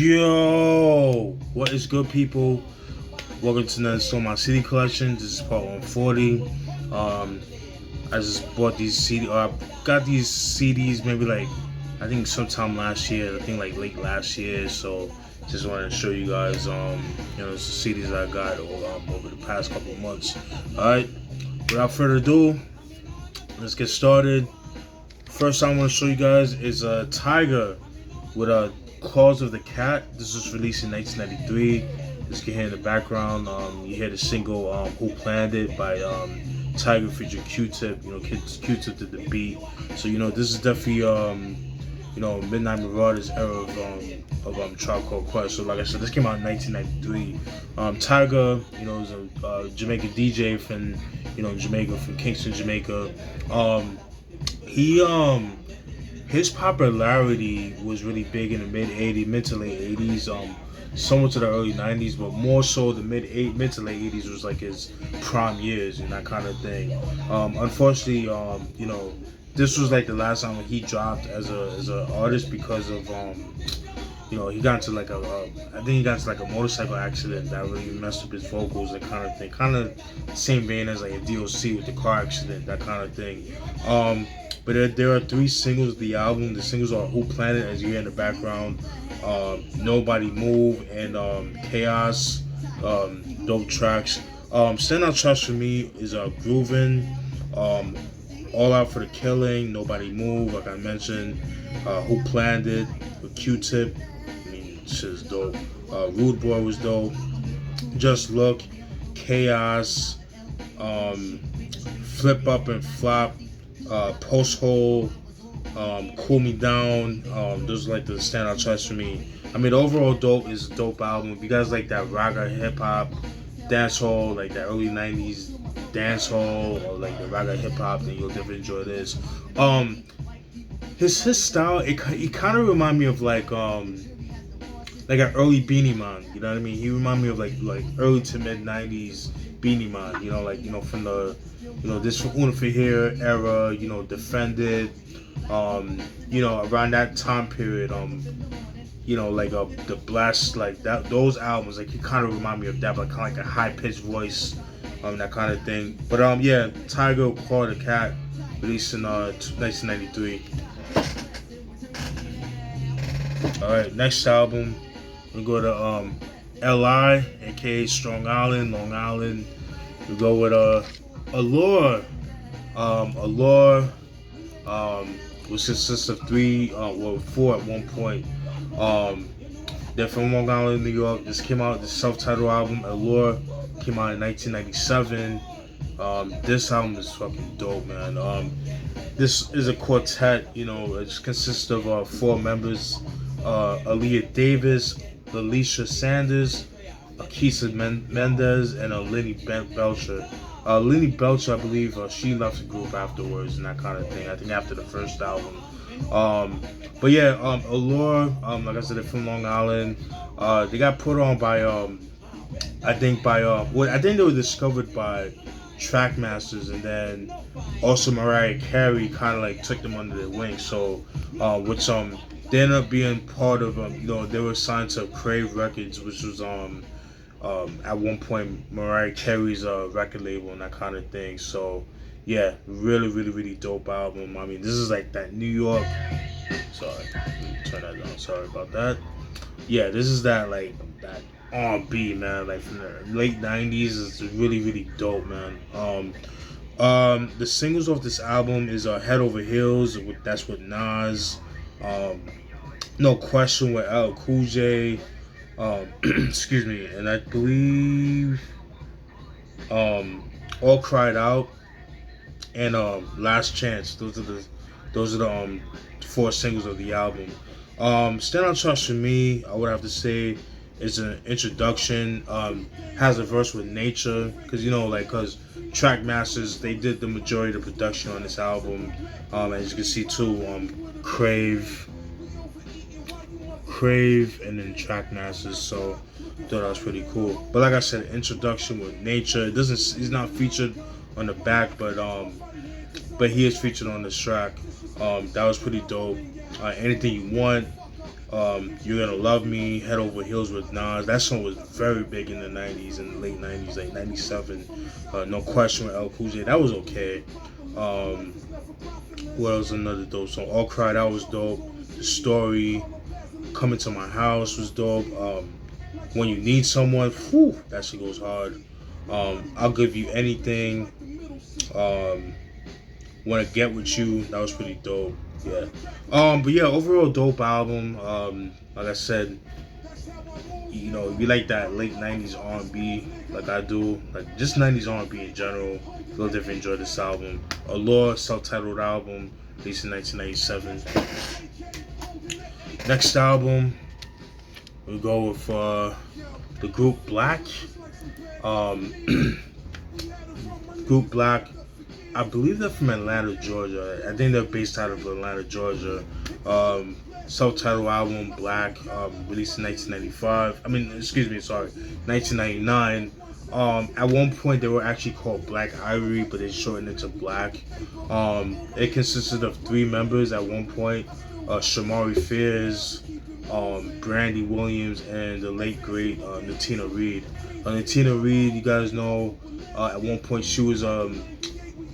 Yo, what is good, people? Welcome to another Store My CD collection. This is part 140. I just bought these CD. Got these CDs maybe like I think sometime last year. I think like late last year. So just wanted to show you guys the CDs I got over the past couple of months. All right, without further ado, let's get started. First, I want to show you guys is a Tiger with a Claws of the Cat. This was released in 1993. As you can hear in the background, you hear the single "Who Planned It" by Tiger featuring Q-Tip. Q-Tip did the beat. So this is definitely Midnight Marauders era of Tribe Called Quest. So like I said, this came out in 1993. Tiger, is a Jamaican DJ from Jamaica, from Kingston, Jamaica. His popularity was really big in the mid to late 80s, somewhat to the early 90s, but more so the mid to late 80s was like his prime years and that kind of thing. Unfortunately, this was like the last time he dropped as a artist because of he got into like a motorcycle accident that really messed up his vocals, that kind of thing. Kind of same vein as like a DOC with the car accident, that kind of thing. But there are 3 singles of the album. The singles are "Who Planned It," as you hear in the background, "Nobody Move," and "Chaos." Dope tracks. Standout tracks for me is "Groovin'," "All Out for the Killing," "Nobody Move," like I mentioned, "Who Planned It" with Q-Tip. I mean, shit is dope. Rude Boy was dope. "Just Look," "Chaos," "Flip Up and Flop," Post Hole, Cool Me Down. Those are like the standout tracks for me. I mean, overall dope is a dope album. If you guys like that raga hip hop, dancehall, like that early 90s dancehall, or like the raga hip hop, then you'll definitely enjoy this. His style, he kind of remind me of like an early Beanie Man. You know what I mean? He remind me of like early to mid 90s Beanie Man. From the this Una for Here era, Defended, around that time period, the Blast, like that, those albums, like he kind of remind me of that, but kind of like a high pitched voice, that kind of thing. But yeah, Tiger, Claw the Cat, released in 1993. All right, next album, we go to L.I., aka Strong Island, Long Island. We go with Allure. Allure, which consists of 4 at one point. They're from Long Island, New York. This came out, the self-titled album, Allure, came out in 1997. This album is fucking dope, man. This is a quartet, it consists of 4 members, Aaliyah Davis, Alicia Sanders, Akisa Mendez, and Lenny Belcher. Lenny Belcher, I believe, she left the group afterwards and that kind of thing. I think after the first album. But yeah, Allure, like I said, they're from Long Island. They got put on by, I think they were discovered by Trackmasters, and then also Mariah Carey kind of like took them under their wing. So, which they ended up being part of, they were signed to Crave Records, which was at one point Mariah Carey's record label and that kind of thing. So yeah, really, really, really dope album. I mean, this is like that New York. Sorry, turn that down. Sorry about that. Yeah, this is that that R&B, man, like from the late 90s. It's really, really dope, man. The singles off this album is Head Over Heels. That's with Nas. No Question with L. Cool J. Excuse me, and I believe All Cried Out and Last Chance. Those are the 4 singles of the album. Standout tracks for me, I would have to say, is an introduction. Has a verse with Nature, because because Trackmasters, they did the majority of the production on this album. As you can see too, Crave, and then Trackmasters. So I thought that was pretty cool. But like I said, introduction with Nature. He's not featured on the back, but he is featured on this track. That was pretty dope. Anything You Want, You're Gonna Love Me, Head Over Heels with Nas. That song was very big in the 90s, in the late 90s, like 97. No Question with L Cool J. That was okay. Um, what else? Another dope song. All Cry, that was dope. The Story, Coming to My House was dope. When You Need Someone, whew, that shit goes hard. I'll Give You Anything. Um, Wanna Get With You, that was pretty dope. Yeah. But yeah, overall dope album. Like I said, you know, if you like that late '90s R&B, like I do, like just '90s R&B in general, you'll definitely enjoy this album. Allure, self-titled album, released in 1997. Next album, we go with the group Black. Um, group Black. I believe they're from Atlanta, Georgia. I think they're based out of Atlanta, Georgia. Self-titled album, Black, released in 1995. 1999. At one point, they were actually called Black Ivory, but they shortened it to Black. It consisted of 3 members at one point: Shamari Fears, Brandy Williams, and the late great Natina Reed. Natina Reed, you guys know, at one point she was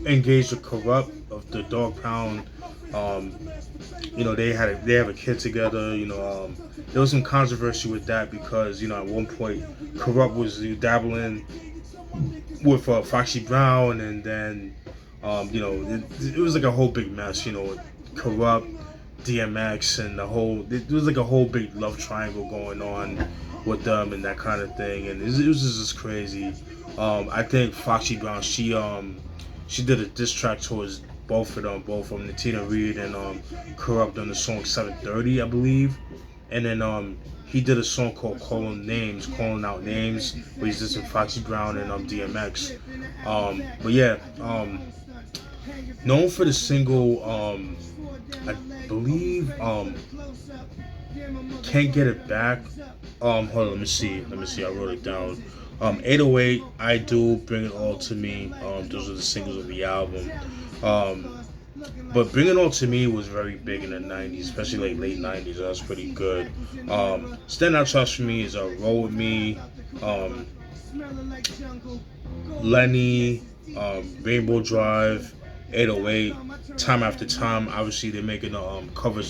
engaged with Corrupt of the Dog Pound. You know, they have a kid together. You know, there was some controversy with that because, you know, at one point Corrupt was dabbling with Foxy Brown, and then you know, it was like a whole big mess. You know, with Corrupt, DMX, and it was like a whole big love triangle going on with them and that kind of thing, and it was just crazy. I think Foxy Brown, she did a diss track towards both of them, Natina Reed and Corrupt, on the song 730, I believe. And then he did a song called Calling Out Names, where he's dissing Foxy Brown and DMX. But yeah, known for the single, I believe, Can't Get It Back. Hold on, let me see, I wrote it down. 808, I Do, Bring It All To Me. Those are the singles of the album. But Bring It All To Me was very big in the 90s, especially like late 90s. That was pretty good. Standout tracks for me is Roll With Me, Lenny, Rainbow Drive, 808, Time After Time. Obviously, they're making a cover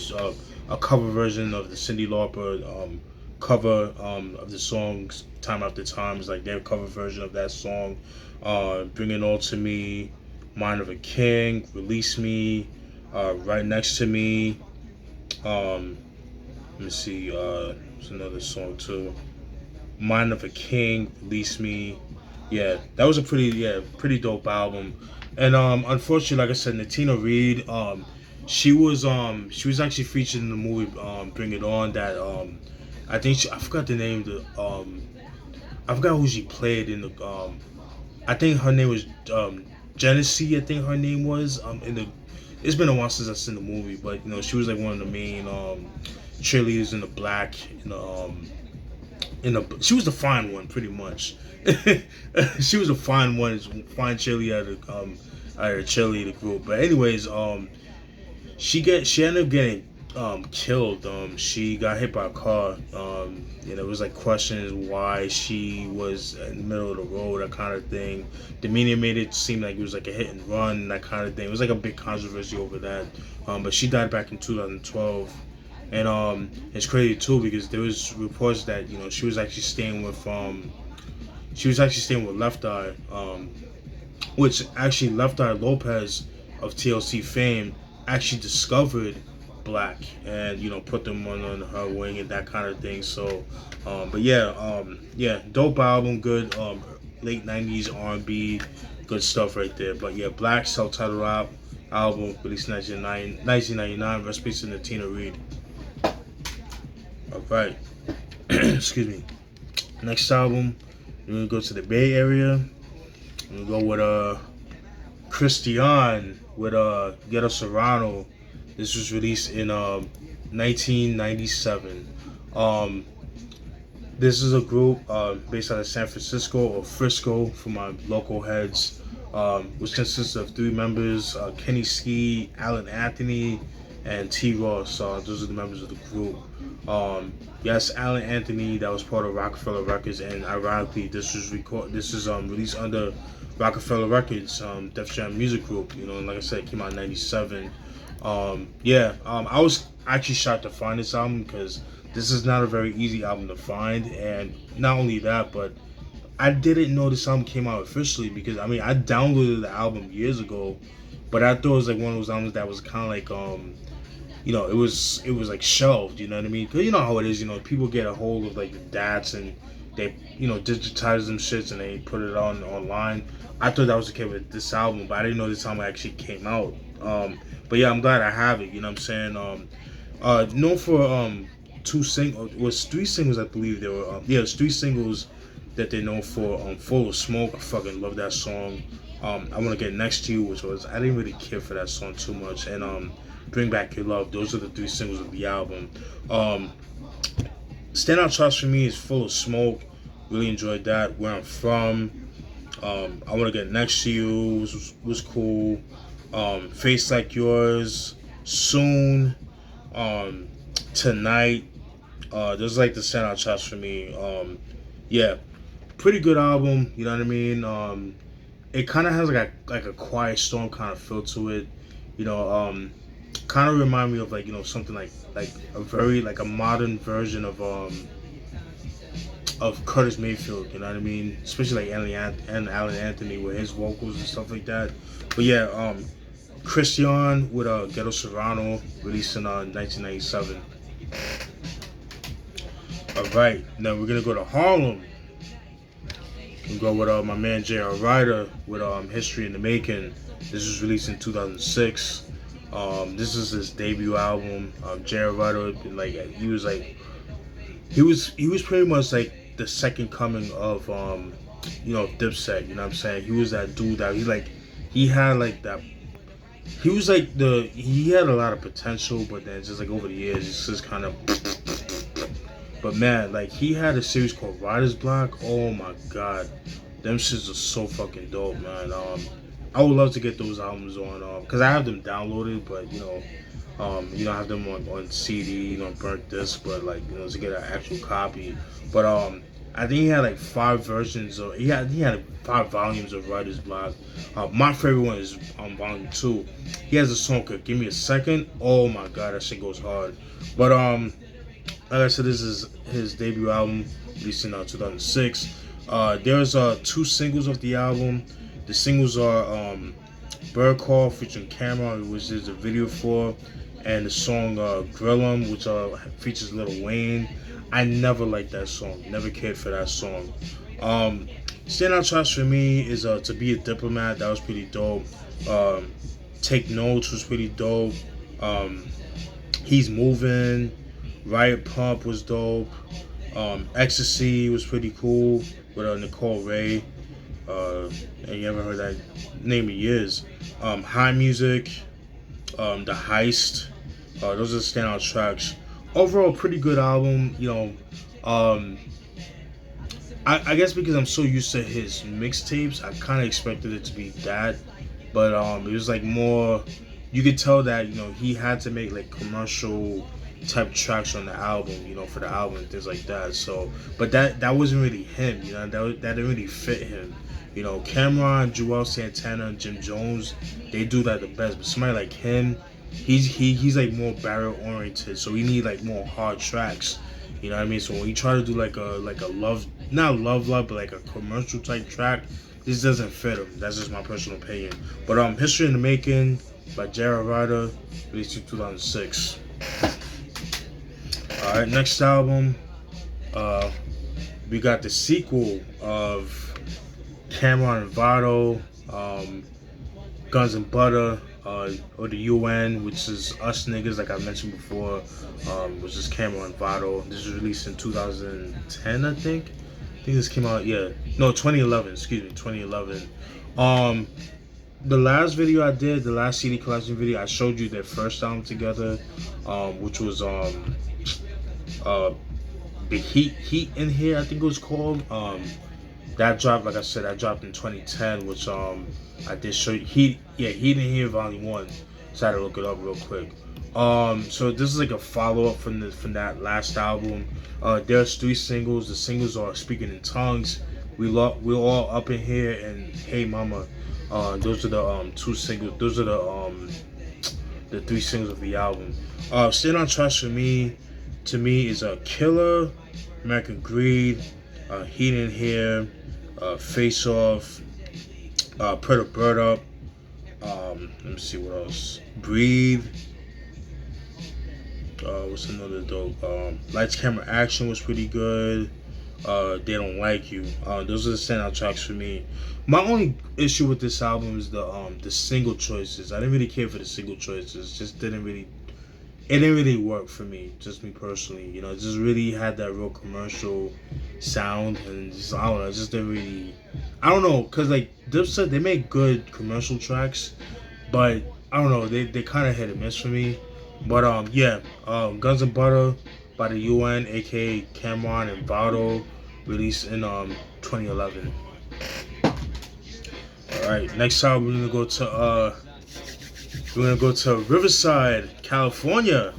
version of the Cyndi Lauper cover of the songs. Time After Time is like their cover version of that song. Bring It All To Me, Mind of a King, Release Me, Right Next to Me. Let me see, there's another song too. Mind of a King, Release Me. Yeah, that was a pretty dope album. And unfortunately, like I said, Natina Reed, she was actually featured in the movie Bring It On. That I think I forgot the name. I forgot who she played in the. I think her name was Genesee. I think her name was in the. It's been a while since I've seen the movie, but you know she was like one of the main cheerleaders in the Black. She was the fine one, pretty much. She was a fine cheerleader at a cheerleader group. But anyways, she ended up getting killed. She got hit by a car. And it was like questions why she was in the middle of the road, that kind of thing. The media made it seem like it was like a hit and run, that kind of thing. It was like a big controversy over that. But she died back in 2012. And it's crazy too because there was reports that, you know, she was actually staying with Left Eye, which actually Left Eye Lopez of TLC fame actually discovered Black and, you know, put them on her wing and that kind of thing. So but yeah, dope album, good late 90s R&B, good stuff right there. But yeah, Black, self-titled album, released in 1999. Rest in peace to Natina Reed. Alright. Excuse me. Next album, we're gonna go to the Bay Area. We're gonna go with Christian with Ghetto Cyrano. This was released in 1997. This is a group based out of San Francisco, or Frisco for my local heads, which consists of 3 members: Kenny Ski, Alan Anthony, and T.W.D.Y. Those are the members of the group. Yes, Alan Anthony, that was part of Rockefeller Records, and ironically, this is released under Rockefeller Records, Def Jam Music Group. You know, and like I said, it came out in '97. I was actually shocked to find this album because this is not a very easy album to find, and not only that, but I didn't know this album came out officially because I mean I downloaded the album years ago, but I thought it was like one of those albums that was kind of like it was like shelved. You know what I mean? Cause you know how it is. You know, people get a hold of like the DATs and they digitize them shits and they put it on online. I thought that was the case with this album, but I didn't know this album actually came out. But yeah, I'm glad I have it. You know what I'm saying? Known for was 3 singles, I believe there were. Yeah, it was 3 singles that they're known for. Full of Smoke, I fucking love that song. I Wanna Get Next to You, which was, I didn't really care for that song too much, and Bring Back Your Love. Those are the 3 singles of the album. Standout tracks for me is Full of Smoke. Really enjoyed that. Where I'm From. I Wanna Get Next to You was cool. Face Like Yours. Soon. Tonight. Those are like the standout tracks for me. Yeah, pretty good album. You know what I mean? It kind of has like a Quiet Storm kind of feel to it. You know, kind of remind me of like something like a very like a modern version of Curtis Mayfield. You know what I mean? Especially like Alan Anthony with his vocals and stuff like that. But yeah, Christian with Ghetto Cyrano, released in 1997. Alright, now we're gonna go to Harlem. We go with my man J.R. Ryder with History in the Making. This was released in 2006. This is his debut album. J.R. Ryder, like he was pretty much like the second coming of Dipset. You know what I'm saying? He was that dude that he had a lot of potential, but then just like over the years, it's just kind of. But man, like he had a series called Writer's Block. Oh my god, them shits are so fucking dope, man. I would love to get those albums on, cause I have them downloaded, but I have them on CD, burnt disc, but like to get an actual copy. But I think he had like 5 versions of. He had 5 volumes of Writer's Block. My favorite one is volume 2. He has a song called "Give Me a Second." Oh my god, that shit goes hard. But like I said, this is his debut album, released in 2006. There's 2 singles of the album. The singles are Bird Call featuring Camera, which is a video for, and the song Grill 'Em, which features Lil Wayne. I never liked that song, never cared for that song. Standout tracks for me is To Be a Diplomat, that was pretty dope. Take Notes was pretty dope. He's Moving. Riot Pump was dope. Ecstasy was pretty cool with Nicole Ray. And you haven't heard that name in years. High Music, The Heist. Those are the standout tracks. Overall, pretty good album. I guess because I'm so used to his mixtapes, I kind of expected it to be that. But it was like more. You could tell that he had to make like commercial type tracks on the album, for the album and things like that. So, but that wasn't really him, that didn't really fit him. Cameron, Joel Santana, and Jim Jones, they do that the best. But somebody like him, he's like more barrel oriented, so we need like more hard tracks. You know what I mean? So when you try to do like a love, not love, but like a commercial type track, this doesn't fit him. That's just my personal opinion. But History in the Making by J.R. Ryder, released in 2006. Alright, next album, we got the sequel of Cameron and Vado, Gunz and Butta, or the UN, which is Us Niggas, like I mentioned before, which is Cameron and Vado. This was released in 2010, I think. I think this came out, 2011, 2011. The last video I did, the last CD collection video, I showed you their first album together, which was the Heat in Here, I think it was called. That dropped, like I said, that dropped in 2010, which I did show you. Heat in Here Volume 1. So I had to look it up real quick. So this is like a follow-up from that last album. There's 3 singles. The singles are Speaking in Tongues, We're All Up in Here, and Hey Mama. Those are the 2 singles. Those are the 3 singles of the album. Stand on Trust for me, to me, is a Killer, American Greed, Heat in Here, Face Off, Put a Bird Up. Let me see what else. Breathe. What's another dope? Lights, Camera, Action was pretty good. They Don't Like You. Those are the standout tracks for me. My only issue with this album is the single choices. I didn't really care for the single choices. It didn't really work for me. Just me personally. You know, it just really had that real commercial sound, and just, I don't know. It just didn't really. I don't know, cause like Dipset, they make good commercial tracks, but I don't know. They kind of hit or miss for me. But Gunz and Butta by the UN, aka Cameron and Vado, released in 2011. All right, next time we're gonna go to Riverside, California.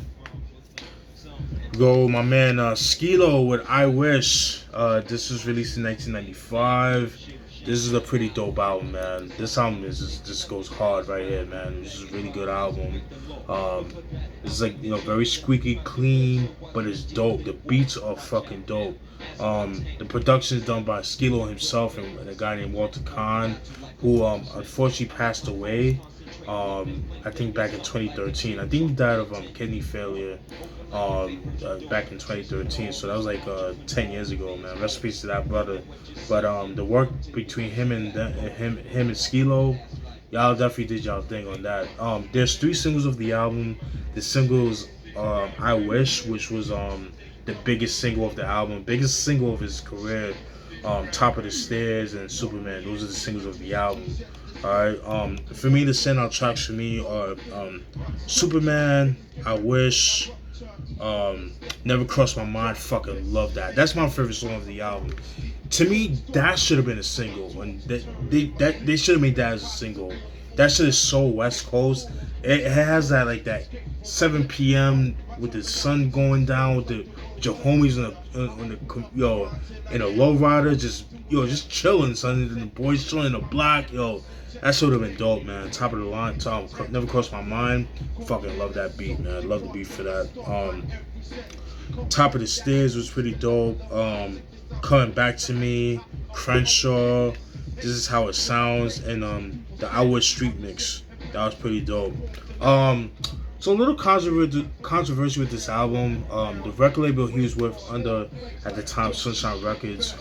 Go my man Skilo with I Wish. This was released in 1995. This is a pretty dope album, man. This album just goes hard right here, man. This is a really good album. It's like, very squeaky clean, but it's dope. The beats are fucking dope. The production is done by Skilo himself and a guy named Walter Kahn, who unfortunately passed away. I think back in 2013. I think he died of kidney failure back in 2013. So that was like 10 years ago, man. Rest in peace to that brother. But the work between him and Skilo, y'all definitely did y'all thing on that. There's 3 singles of the album. The singles I Wish, which was the biggest single of the album, biggest single of his career. Top of the Stairs and Superman. Those are the singles of the album. Alright, for me, the standout tracks for me are Superman, I Wish, Never Crossed My Mind. Fucking love that. That's my favorite song of the album. To me, that should have been a single, and they should have made that as a single. That shit is so West Coast. It has that 7 p.m. with the sun going down with your homies in a lowrider, just chilling, son. And the boys chilling in the block, That should have been dope, man. Top of the line, Never Crossed My Mind. Fucking love that beat, man. I love the beat for that. Top of the Stairs was pretty dope. Coming Back to Me, Crenshaw, This Is How It Sounds, and the I Wish Street Mix. That was pretty dope. So a little controversy with this album. The record label he was with under at the time, Sunshine Records,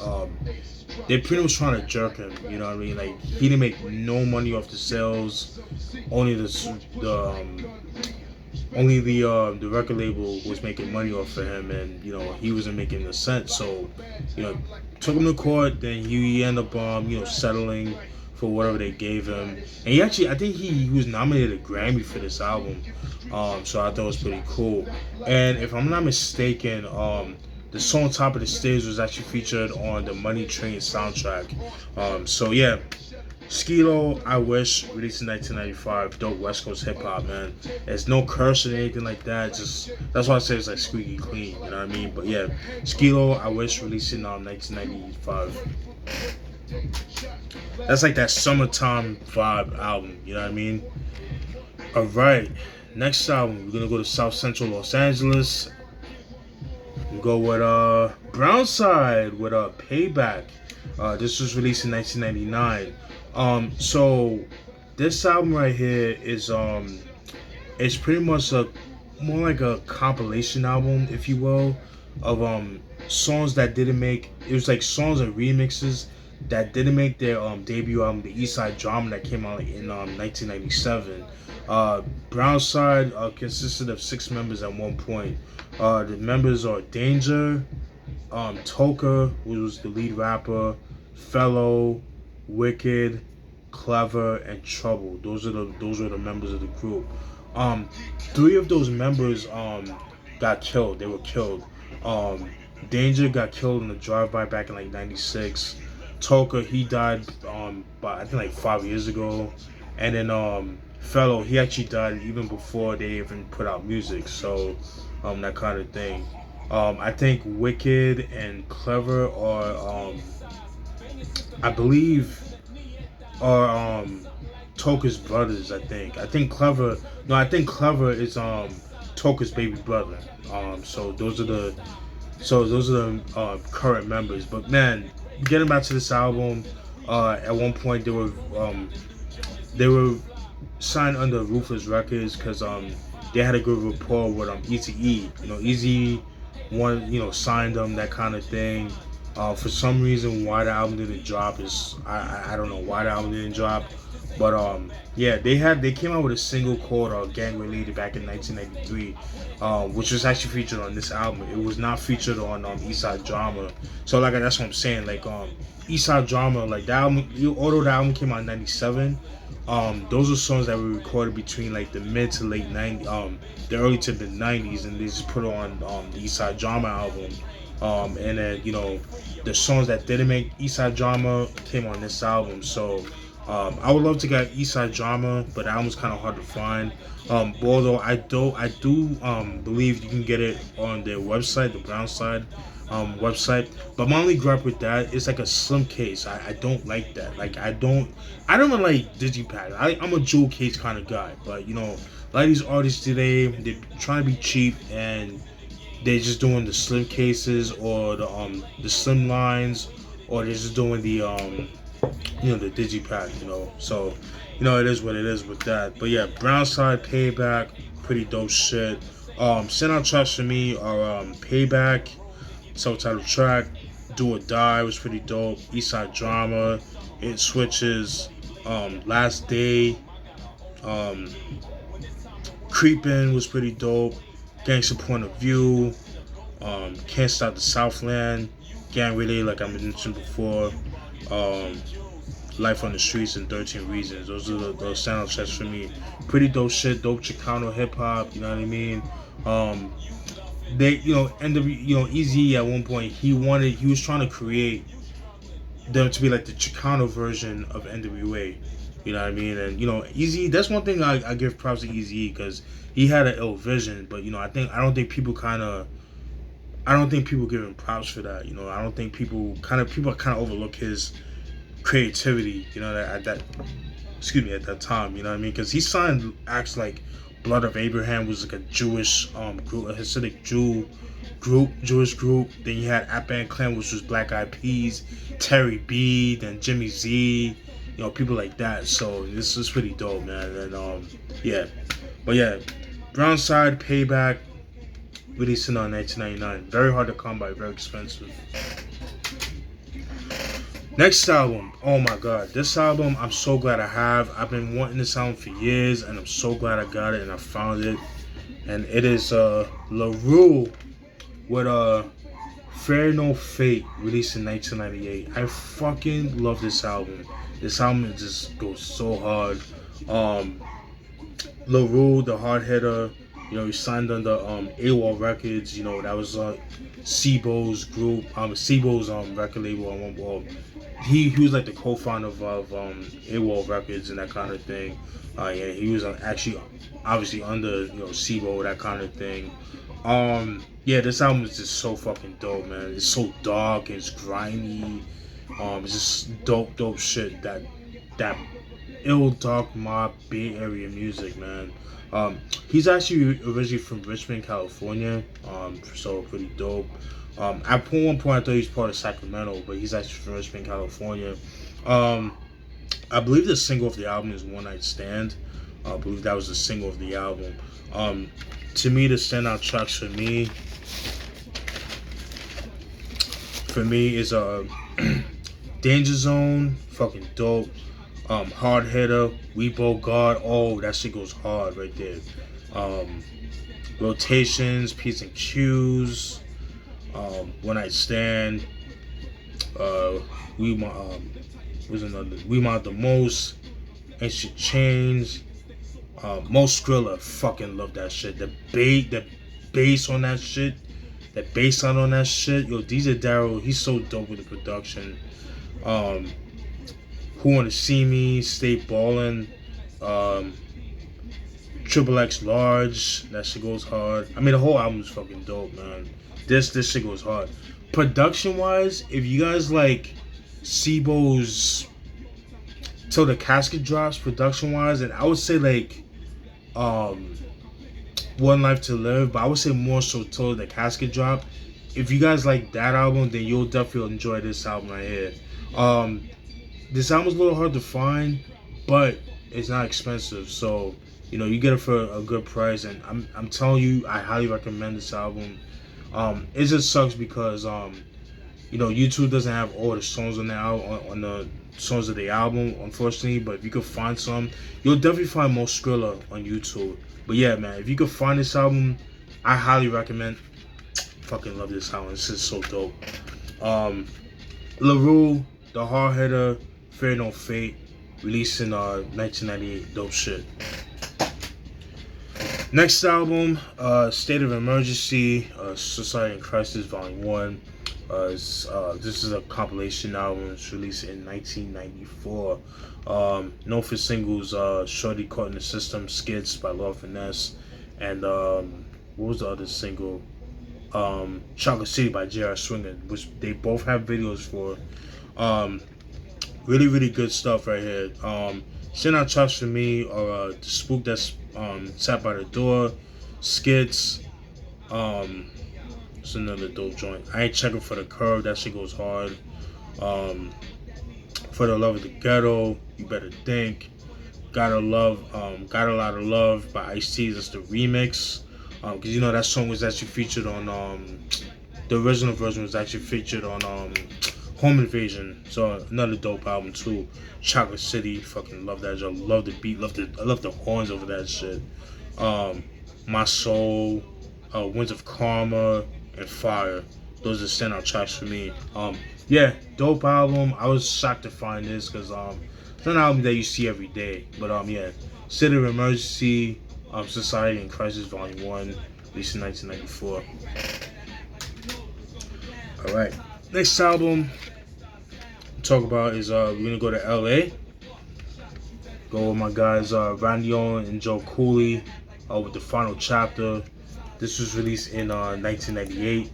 they pretty much trying to jerk him. You know what I mean? Like, he didn't make no money off the sales. Only the record label was making money off of him, and he wasn't making a cent. So took him to court. Then he ended up settling for whatever they gave him. And he actually, I think he was nominated a Grammy for this album. So I thought it was pretty cool. And if I'm not mistaken, the song Top of the Stairs was actually featured on the Money Train soundtrack. So yeah, Skilo, I Wish, released in 1995. Dope West Coast hip hop, man. There's no curse or anything like that. Just, that's why I say it's like squeaky clean. You know what I mean? But yeah, Skilo, I Wish, released in 1995. That's like that summertime vibe album. You know what I mean? All right, next album, we're gonna go to South Central Los Angeles. We go with Brownside with Payback. This was released in 1999. So this album right here is it's pretty much more like a compilation album, if you will, of songs that didn't make. It was like songs and remixes that didn't make their debut album, the East Side Drama, that came out in 1997. Brownside consisted of 6 members at one point. The members are Danger, Toka, who was the lead rapper, Fellow, Wicked, Clever, and Trouble. Those were the members of the group. 3 of those members got killed. They were killed. Danger got killed in a drive-by back in like '96. Toka, he died I think like 5 years ago. And then fellow, he actually died even before they even put out music. So that kind of thing. I think Wicked and Clever are I believe are Toka's brothers. I think Clever, no, I think Clever is Toka's baby brother. So those are the current members. But man, getting back to this album, at one point they were signed under Ruthless Records because they had a good rapport with Eazy-E. Eazy one signed them, that kind of thing. For some reason, why the album didn't drop is I don't know why the album didn't drop, but yeah, they came out with a single called Gang Related back in 1993, which was actually featured on this album. It was not featured on Eastside Drama. So like that's what I'm saying. Like Eastside Drama, like that album, although the album came out in '97, those are songs that were recorded between like the mid to late '90s, the early to mid '90s, and they just put it on the Eastside Drama album. And then the songs that didn't make Eastside Drama came on this album. So I would love to get Eastside Drama, but the album's kind of hard to find. Although I do believe you can get it on their website, the Brown Side website. But my only gripe with that is like a slim case. I don't like that. Like I don't even like digipack. I'm a jewel case kind of guy. But a lot of these artists today, they're trying to be cheap and they're just doing the slim cases or the slim lines, or they're just doing the the digipack. So it is what it is with that. But yeah, Brown Side, Payback, pretty dope shit. Standout tracks for me are Payback, self-titled track, Do.W.D was pretty dope. Eastside Drama, It Switches, Last Day, Creepin' was pretty dope. Gangsta Point of View, Can't Stop the Southland, Gang Related, like I mentioned before, Life on the Streets, and 13 Reasons. Those are the standout tracks for me. Pretty dope shit, dope Chicano hip hop. You know what I mean? They, Eazy at one point he was trying to create them to be like the Chicano version of NWA. You know what I mean? And Eazy, that's one thing I give props to Eazy because he had an ill vision, but I don't think people give him props for that. I don't think people kind of overlook his creativity. At that time. You know what I mean? Because he signed acts like Blood of Abraham, was like a Jewish group, a Hasidic Jewish group. Then you had At Clan, which was Black Eyed Peas, Terry B, then Jimmy Z. People like that. So this is pretty dope, man. And yeah, but yeah, Brown Side, Payback, released in 1999. Very hard to come by, very expensive. Next album, oh my god, this album I'm so glad I have. I've been wanting this album for years, and I'm so glad I got it and I found it. And it is LaRue with Fear No Fate, released in 1998. I fucking love this album. This album just goes so hard. LaRue, the hard hitter, he signed under AWOL Records. That was Sibo's group, Sibo's record label. He was like the co-founder of AWOL Records and that kind of thing. Yeah, he was actually obviously under Sibo, that kind of thing. Yeah, this album is just so fucking dope, man. It's so dark, it's grimy. It's just dope shit. That ill dark mob Bay Area music, man. He's actually originally from Richmond, California. So pretty dope. At one point I thought he was part of Sacramento, but he's actually from Richmond, California. I believe the single of the album is One Night Stand. I believe that was the single of the album. To me, the standout tracks for me is Danger Zone, fucking dope. Hard Hitter, We Both God, oh, that shit goes hard right there. Rotations, P's and Q's, One Night Stand, We Mind the Most, Ancient Chains, Most Skrilla, fucking love that shit. The bass on that shit, that bass line on that shit, yo, DJ Darryl, he's so dope with the production. Who Wanna See Me, Stay Ballin', Triple X Large, that shit goes hard. I mean, the whole album is fucking dope, man. This shit goes hard. Production wise, if you guys like Sibo's Till the Casket Drops, production wise, and I would say like One Life to Live, but I would say more so Till the Casket Drop. If you guys like that album, then you'll definitely enjoy this album right here. This album's a little hard to find, but it's not expensive, so you know you get it for a good price. And I'm telling you, I highly recommend this album. It just sucks because you know YouTube doesn't have all the songs on the on the songs of the album, unfortunately. But if you could find some, you'll definitely find more Skrilla on YouTube. But yeah, man, if you could find this album, I highly recommend. Fucking love this album. This is so dope. LaRue, The Hard Hitter, Fear No Fate, released in 1998. Dope shit. Next album, State of Emergency, Society in Crisis, Volume 1. This is a compilation album. It's released in 1994. Known for singles, Shorty Caught in the System, Skits by Lord Finesse, and what was the other single? Chocolate City by J.R. Swinger, which they both have videos for. Really, really good stuff right here. Send Out Tracks for Me, or The Spook That's Sat by the Door, Skits. It's another dope joint. I Ain't Checking for the Curve, that shit goes hard. For the Love of the Ghetto, You Better Think. Got a Lot of Love by Ice-T. That's the remix. Because you know that song was actually featured on the original version was actually featured on Home Invasion. So another dope album too. Chocolate City, fucking love that. I love the beat, I love the horns over that shit. My Soul, Winds of Karma, and Fire. Those are standout tracks for me. Yeah, dope album. I was shocked to find this because it's not an album that you see every day. But yeah, State of Emergency, Society in Crisis, Volume 1, released in 1994. Alright, next album talk about is we're gonna go to LA. Go with my guys Vado and Joe Cooley with the Final Chapter. This was released in 1998.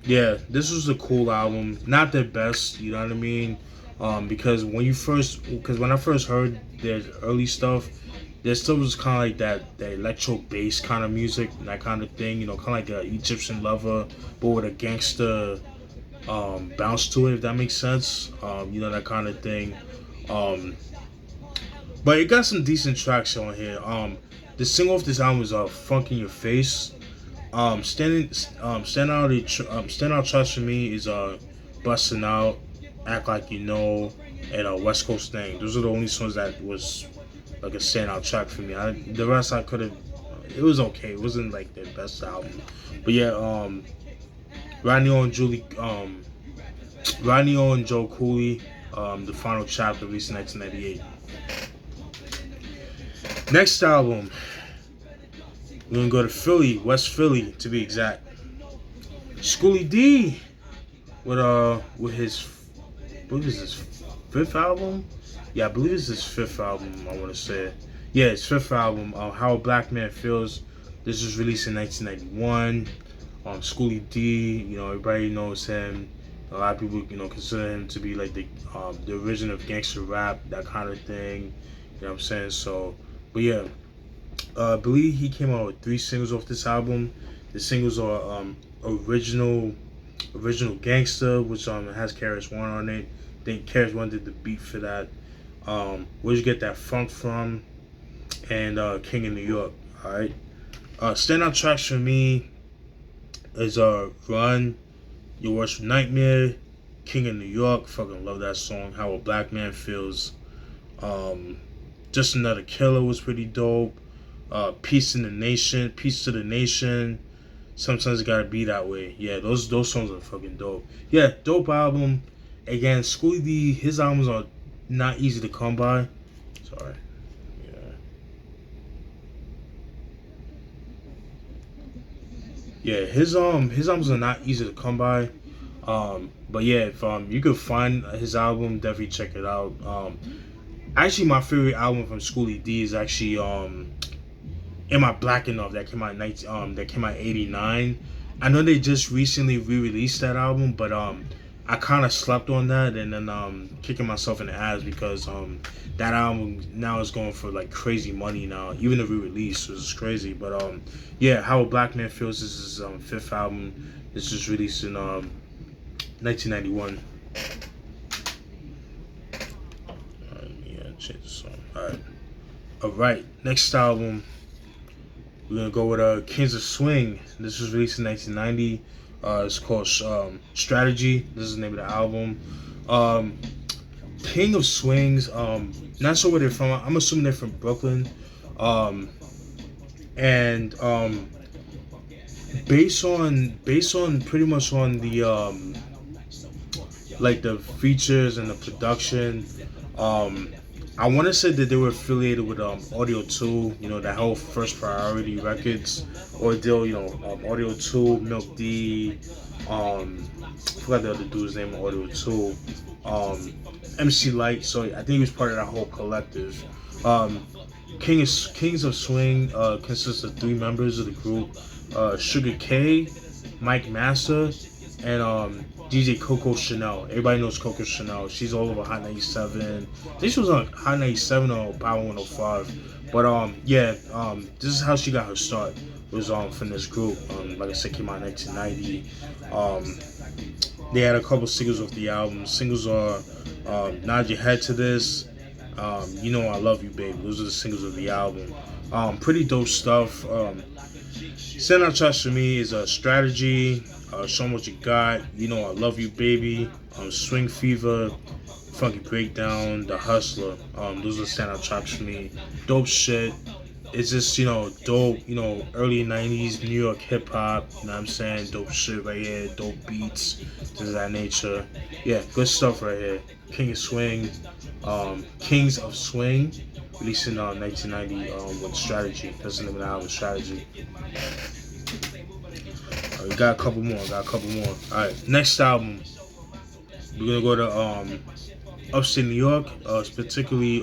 Yeah, this was a cool album. Not the best, you know what I mean? Because when I first heard their early stuff, there still was kind of like that electro bass kind of music, that kind of thing, you know, kind of like an Egyptian Lover, but with a gangster bounce to it, if that makes sense. You know, that kind of thing. But it got some decent tracks on here. The single off this album is "Funk in Your Face." Standout tracks for me is "Bustin' Out," "Act Like You Know," and "West Coast Thing." Those are the only songs that was like a standout track for me. The rest I could have. It was okay. It wasn't like their best album, but yeah. Vado and Joe Cooley, the Final Chapter, released in 1998. Next album, we're gonna go to Philly, West Philly to be exact. Schooly D with his, what is this, fifth album? Yeah, I believe it's his fifth album, I want to say. Yeah, his fifth album, How a Black Man Feels. This was released in 1991. Schooly D, you know, everybody knows him. A lot of people, you know, consider him to be like the origin of gangster rap, that kind of thing. You know what I'm saying? So, but yeah, I believe he came out with 3 singles off this album. The singles are Original Gangster, which has KRS-One on it. I think KRS-One did the beat for that. Where'd You Get That Funk From? And King of New York. Alright. Standout tracks for me is Run, Your Worst Nightmare, King of New York. Fucking love that song. How a Black Man Feels. Just Another Killer was pretty dope. Peace to the Nation. Sometimes It Gotta Be That Way. Yeah, those songs are fucking dope. Yeah, dope album. Again, Schooly D, his albums are not easy to come by. Sorry. Yeah, his albums are not easy to come by. But yeah, if you could find his album, definitely check it out. Actually, my favorite album from Schooly D is actually Am I Black Enough, that came out in that came out in '89. I know they just recently re-released that album, but I kind of slept on that, and then kicking myself in the ass because that album now is going for like crazy money now. Even the re-release was crazy, but yeah, How a Black Man Feels is his fifth album. This was released in 1991. Yeah, change the song. All right. Next album, we're gonna go with Kings of Swing. This was released in 1990. It's called Strategy. This is the name of the album. King of Swings. Not sure where they're from. I'm assuming they're from Brooklyn. And based on pretty much on the like the features and the production. I want to say that they were affiliated with Audio 2, you know, that whole First Priority Records ordeal, you know, Audio 2, Milk D, I forgot the other dude's name, Audio 2, MC Light, so I think he was part of that whole collective. Kings of Swing consists of 3 members of the group, Sugar K, Mike Master, and DJ Coco Chanel. Everybody knows Coco Chanel. She's all over Hot 97. I think she was on Hot 97 or Power 105. But yeah, this is how she got her start. It was from this group. Like I said, came out in 1990. They had a couple singles off the album. Singles are Nod Your Head to This, You Know I Love You Baby. Those are the singles of the album. Pretty dope stuff. Standout tracks for me is Strategy, Show 'Em What You Got, You Know I Love You Baby, Swing Fever, Funky Breakdown, The Hustler. Those are the standout tracks for me. Dope shit. It's just, you know, dope, you know, early 90s New York hip hop, you know what I'm saying? Dope shit right here, dope beats, things of that nature. Yeah, good stuff right here. King of Swing, Kings of Swing, released in 1990 with Strategy. That's the name of the album, Strategy. We got a couple more. Alright, next album. We're gonna go to upstate New York, particularly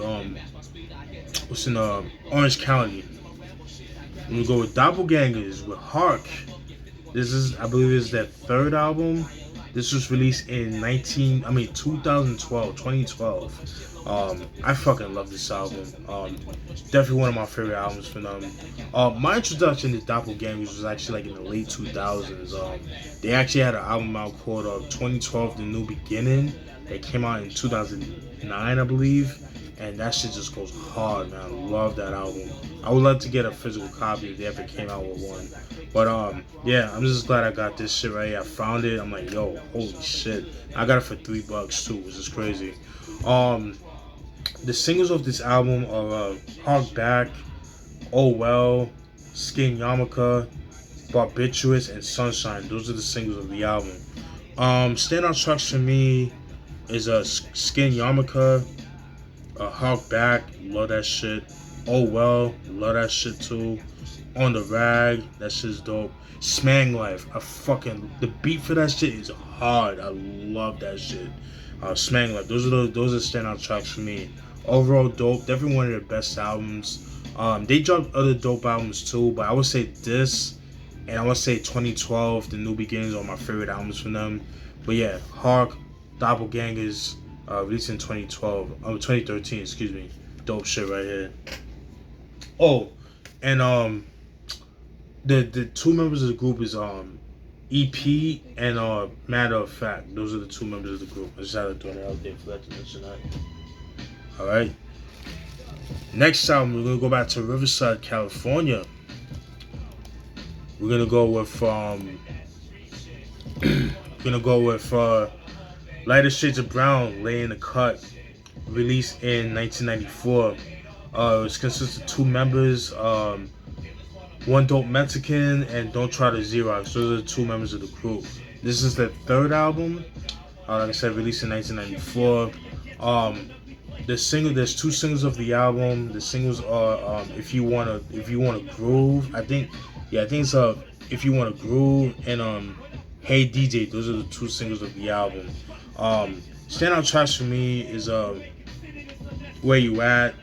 what's in Orange County. We're gonna go with Doppelgangers with Hark. This is, I believe, is their third album. This was released in 2012. I fucking love this album. Definitely one of my favorite albums from them. My introduction to Doppelgangers was actually like in the late 2000s. They actually had an album out called 2012 The New Beginning. That came out in 2009, I believe. And that shit just goes hard, man. I love that album. I would love to get a physical copy if they ever came out with one. But yeah, I'm just glad I got this shit right here. I found it. I'm like, yo, holy shit. I got it for $3 too, which is crazy. The singles of this album are Hark Back, Oh Well, Skin Yarmulke, Barbiturates, and Sunshine. Those are the singles of the album. Standout tracks for me is Skin Yarmulke, Hark Back, love that shit. Oh Well, love that shit too. On the Rag, that shit's dope. Smang Life, the beat for that shit is hard. I love that shit. Smang Life, those are standout tracks for me. Overall dope, definitely one of their best albums. They dropped other dope albums too, but I would say this, and I would say 2012, The New Beginnings, are my favorite albums from them. But yeah, Hark, Doppelgangers, released in 2013, excuse me. Dope shit right here. Oh, and the 2 members of the group is EP and Matter of Fact. Those are the 2 members of the group. I just had to throw that out there for that to mention that. Alright. Next album, we're gonna go back to Riverside, California. We're gonna go with Lighter Shades of Brown, Layin the Cut, released in 1994. It consists of 2 members, One Dope Mexican and Don't Try to Xerox. Those are the 2 members of the group. This is their 3rd album. Like I said, released in 1994. There's 2 singles of the album. The singles are If You Wanna Groove. I think it's If You Wanna Groove and Hey DJ. Those are the 2 singles of the album. Standout tracks for me is Where You At,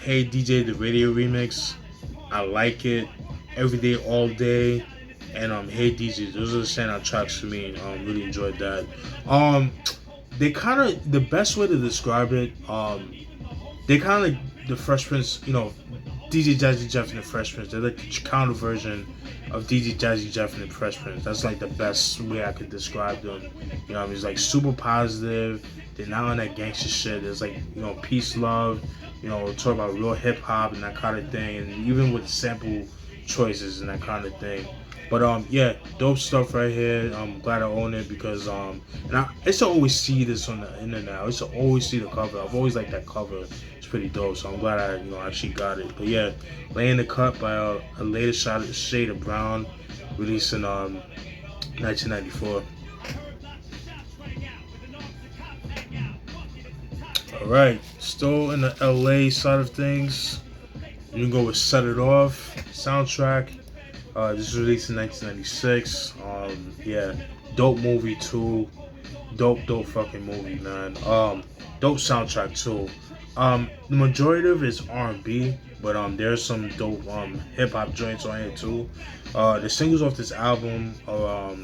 Hey DJ the Radio remix. I like it. Every Day All Day, and Hey DJ. Those are the standout tracks for me. Really enjoyed that. They kind of, the best way to describe it. They kind of like the Fresh Prince. DJ Jazzy Jeff and the Fresh Prince. They're like the Chicano version of DJ Jazzy Jeff and the Fresh Prince. That's like the best way I could describe them. It's like super positive. They're not on that gangster shit. There's like, peace, love. Talk about real hip hop and that kind of thing, and even with sample choices and that kind of thing. But yeah, dope stuff right here. I'm glad I own it because and I used to always see this on the internet. I used to always see the cover. I've always liked that cover. It's pretty dope. So I'm glad I actually got it. But yeah, Layin the Cut by a later shade of brown, released in 1994. Alright, still in the LA side of things. You can go with Set It Off soundtrack. This was released in 1996. Yeah, dope movie too. Dope fucking movie, man. Dope soundtrack too. The majority of it is R&B, but there's some dope hip hop joints on here too. The singles off this album are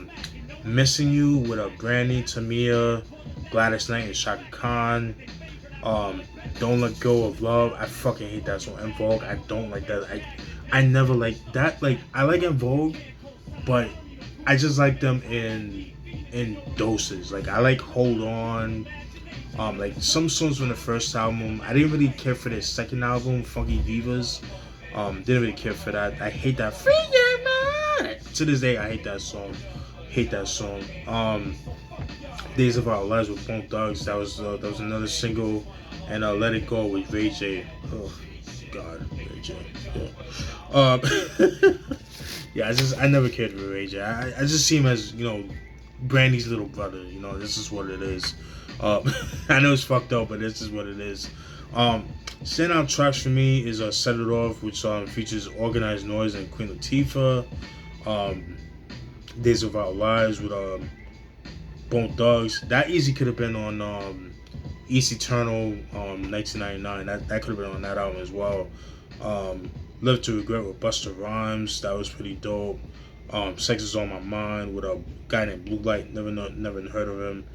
Missing You with Brandy, Tamia, Gladys Knight, and Shaka Khan. Don't Let Go of Love. I fucking hate that song. En Vogue. I don't like that. I never like that. Like, I like En Vogue, but I just like them in doses. Like, I like Hold On. Like some songs from the first album. I didn't really care for their second album, Funky Divas. Didn't really care for that. I hate that. Free Your Mind. To this day, I hate that song. Hate that song. Days of Our Lives with Bone Thugs. That was another single, and Let It Go with Ray J. Oh God, Ray J. Yeah. Yeah. I never cared for Ray J. I just see him as Brandy's little brother. This is what it is. I know it's fucked up, but this is what it is. Standout tracks for me is Set It Off, which features Organized Noise and Queen Latifah. Days of Our Lives with Bone Thugs. That easy could have been on East Eternal 1999. That could have been on that album as well. Live to Regret with Busta Rhymes. That was pretty dope. Sex Is On My Mind with a guy named Blue Light. Never heard of him.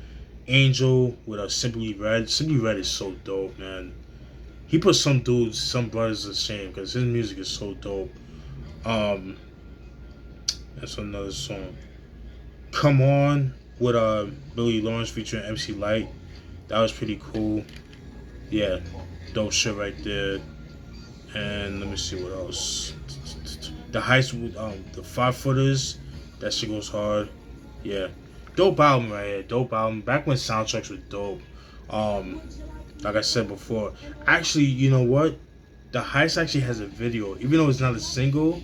Angel with Simply Red. Simply Red is so dope, man. He put some brothers to shame because his music is so dope. That's another song. Come On with Billy Lawrence featuring MC Light. That was pretty cool. Yeah, dope shit right there. And let me see what else. The Heist with the 5 Footers. That shit goes hard. Yeah, dope album right here. Dope album. Back when soundtracks were dope. Like I said before. Actually, you know what? The Heist actually has a video, even though it's not a single.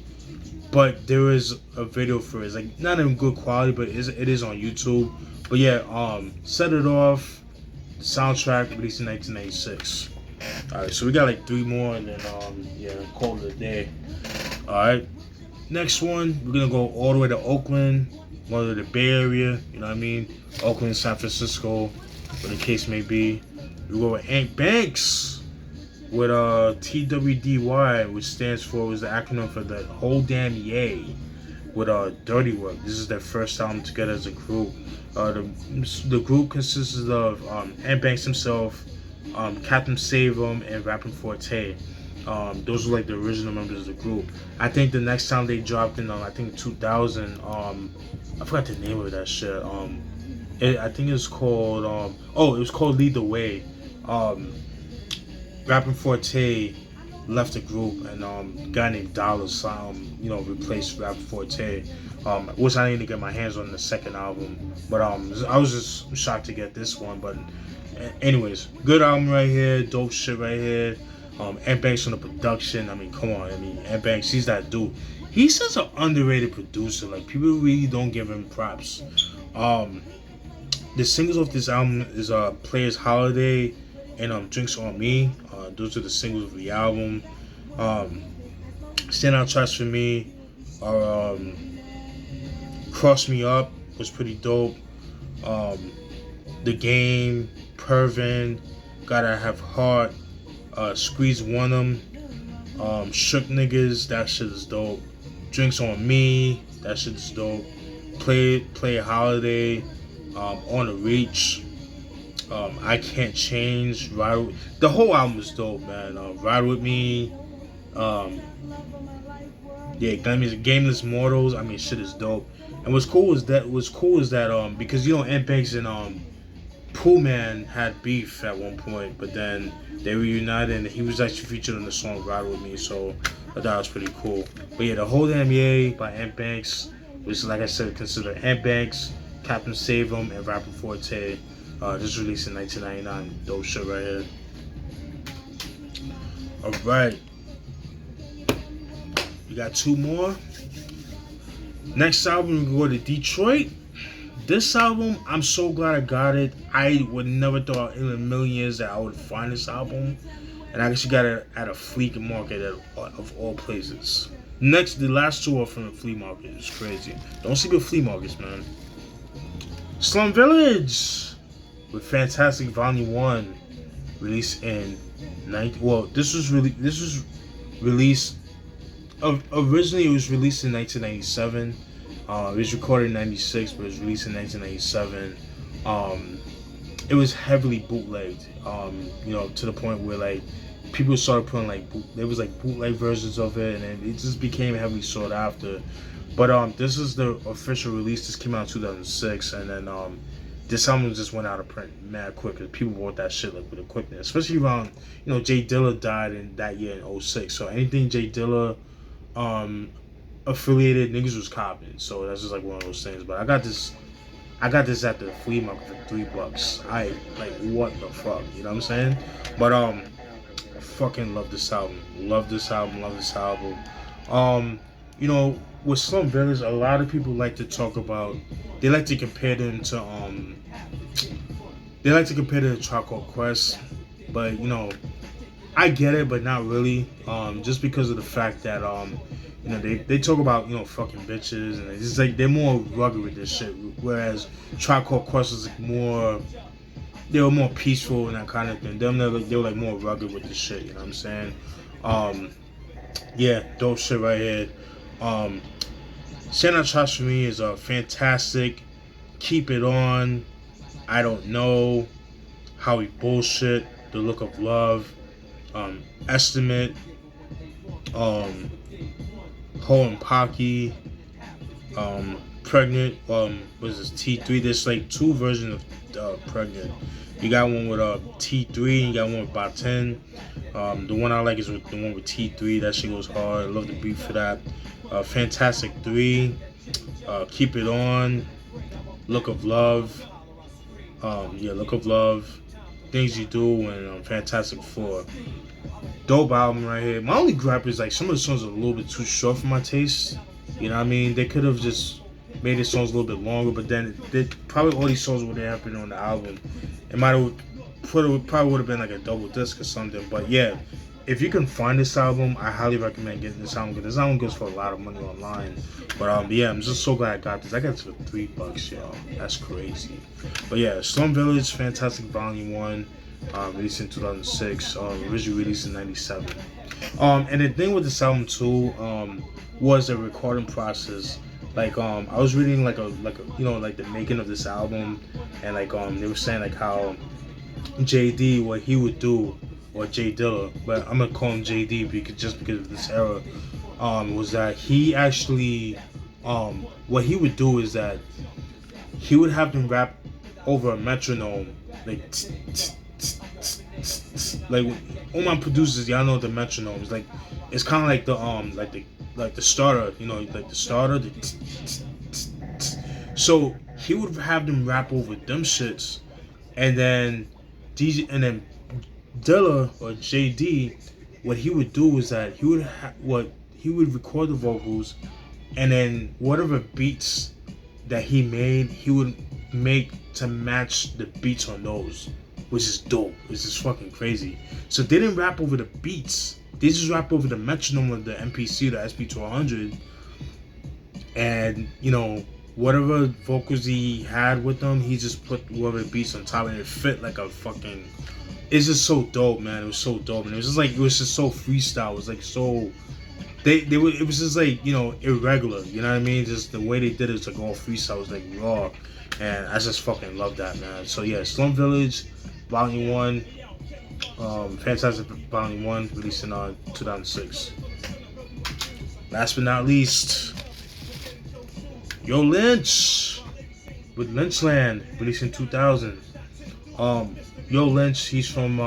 But there is a video for it. It's like not in good quality, but it is on YouTube. But yeah, Set It Off, the soundtrack released in 1996. Alright, so we got like 3 more and then yeah, call it a day. Alright. Next one, we're gonna go all the way to Oakland, one of the Bay Area, you know what I mean? Oakland, San Francisco, where the case may be. We go with Ant Banks with T.W.D.Y, which stands for, was the acronym for the whole damn yay, with Dirty Work. This is their first album together as a group. The group consisted of Ant Banks himself, Captain Save-'Em, and Rappin' Forte. Those were like the original members of the group. I think the next time they dropped in I think 2000, I forgot the name of that shit. I think it's called it was called Lead the Way. Rappin' Forte left the group, and a guy named Dollar replaced Rappin' Forte. Which I need to get my hands on the second album, but I was just shocked to get this one. But anyways, good album right here, dope shit right here. Ant Banks on the production. I mean, come on. I mean, Ant Banks, he's that dude. He's such an underrated producer. Like, people really don't give him props. The singles off this album is Players Holiday and Drinks on Me. Those are the singles of the album. Standout tracks for me are Cross Me Up was pretty dope. The Game, Pervin, Gotta Have Heart, Squeeze One 'em, Shook Niggas, that shit is dope. Drinks on Me, that shit is dope. Play Holiday, On the Reach, I Can't Change, Ride. The whole album is dope, man. Ride With Me, yeah, Gameless Mortals. I mean, shit is dope. And what's cool is that because you know Ant Banks and Pooh Man had beef at one point, but then they reunited and he was actually featured on the song Ride With Me, so I thought it was pretty cool. But yeah, the whole damn yay by Ant Banks, which like I said, considered Ant Banks, Captain Save 'em, and Rapper Forte, just released in 1999. Dope shit right here. Alright. We got two more. Next album, we go to Detroit. This album, I'm so glad I got it. I would never thought in a million years that I would find this album. And I actually got it at a flea market of all places. The last two are from the flea market. It's crazy. Don't sleep with flea markets, man. Slum Village with Fan-Tas-Tic Volume 1, released in this was released. Originally, it was released in 1997. It was recorded in 96, but it was released in 1997. It was heavily bootlegged, you know, to the point where like people started putting there was like bootleg versions of it, and it just became heavily sought after. But this is the official release. This came out in 2006, and then this album just went out of print mad quick because people bought that shit like with a quickness, especially around, you know, J Dilla died in that year in 06. So anything J Dilla affiliated, niggas was copping. So that's just like one of those things. But I got this at the flea market for $3. I like, what the fuck, you know what I'm saying? But I fucking love this album. Love this album. You know, with Slum Village, a lot of people like to talk about. They like to compare them to Tribe Called Quest, but you know, I get it, but not really. Just because of the fact that you know, they talk about, you know, fucking bitches, and it's just like they're more rugged with this shit. Whereas Tribe Called Quest was like more, they were more peaceful and that kind of thing. They were like more rugged with this shit. You know what I'm saying? Yeah, dope shit right here. Stand Out Trust for Me is fantastic. Keep It On, I Don't Know, How We Bullshit, The Look of Love, Estimate, Ho and Pocky, Pregnant, what is this, T.W.D.Y? There's like two versions of Pregnant. You got one with T.W.D.Y, and you got one with Butta. The one I like is with the one with T.W.D.Y. That shit goes hard. I love the beat for that. Fan-Tas-Tic 3, Keep It On, Look of Love, Look of Love, Things You Do, and Fan-Tas-Tic 4. Dope album right here. My only gripe is like some of the songs are a little bit too short for my taste. You know what I mean? They could have just made the songs a little bit longer, but then probably all these songs would have happened on the album. It probably would have been like a double disc or something. But yeah, if you can find this album, I highly recommend getting this album, because this album goes for a lot of money online. But yeah, I'm just so glad I got this. I got this for $3, yo. That's crazy. But yeah, Slum Village, Fan-Tas-Tic Volume 1, released in 2006, originally released in 97. And the thing with this album too, was the recording process. Like I was reading like a you know, like the making of this album, and like they were saying like how JD, what he would do, or J Dilla, but I'm gonna call him JD because of this era, was that he actually what he would do is that he would have them rap over a metronome, like like all my producers, y'all know the metronomes, like it's kind of like the starter, you know, like the starter. So he would have them rap over them shits, and then Dilla or JD, what he would do is that he would record the vocals, and then whatever beats that he made, he would make to match the beats on those, which is dope. Which is fucking crazy. So they didn't rap over the beats. They just rap over the metronome of the MPC, the SP1200, and you know, whatever vocals he had with them, he just put whatever beats on top, and it fit like a fucking it's just so dope, man. It was so dope, and it was just like, it was just so freestyle. It was like so, they were, it was just like, you know, irregular. You know what I mean? Just the way they did it was like all freestyle, was like raw, and I just fucking love that, man. So yeah, Slum Village, Volume 1, Fan-Tas-Tic Volume 1, released in 2006. Last but not least, Yo Lynch with Lynchland, released in 2000. Yo Lynch, he's from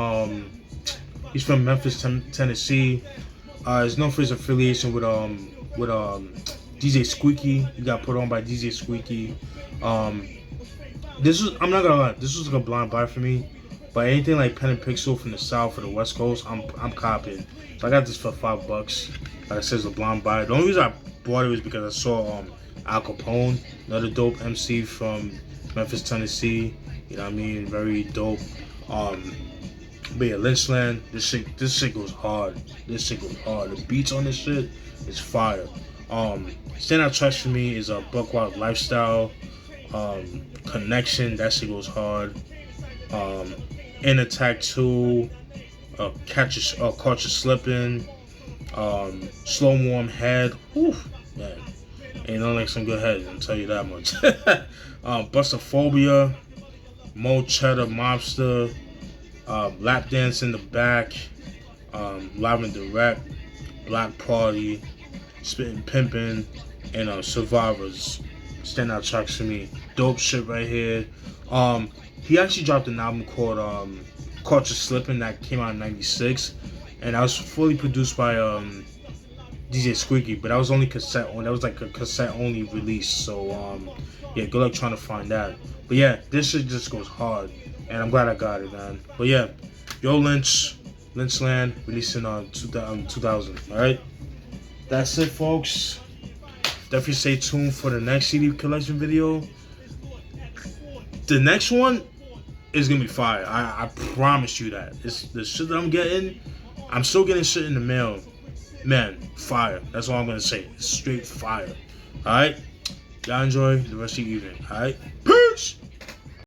Memphis, Tennessee. He's known for his affiliation with DJ Squeaky. He got put on by DJ Squeaky. This was, I'm not gonna lie, this was like a blind buy for me. But anything like Pen and Pixel from the South or the West Coast, I'm copying. So I got this for $5. Like I said, it's a blind buy. The only reason I bought it was because I saw Al Capone, another dope MC from Memphis, Tennessee. You know what I mean? Very dope. But yeah, Lynchland, this shit goes hard. This shit goes hard. The beats on this shit is fire. Standout tracks for me is a Buck Wild Lifestyle, Connection, that shit goes hard. In Attack 2, Caught You Slippin', Slow Warm Head. Whew, man. Ain't nothing like some good head, I'll tell you that much. Bustaphobia, Mo Cheddar Mobster, Lap Dance in the Back, Live and Direct, Black Party, Spittin' Pimpin', and Survivors. Standout tracks for me. Dope shit right here. He actually dropped an album called Caught You Slippin' that came out in '96, and that was fully produced by DJ Squeaky, but that was only cassette only. That was like a cassette only release. So yeah, good luck trying to find that. But yeah, this shit just goes hard, and I'm glad I got it, man. But yeah, Yo Lynch, Lynchland, released in 2000. All right, that's it, folks. Definitely stay tuned for the next CD collection video. The next one is gonna be fire. I promise you that. It's the shit that I'm getting. I'm still getting shit in the mail. Man, fire. That's all I'm gonna say. It's straight fire. Alright? Y'all enjoy the rest of your evening. Alright? Peace!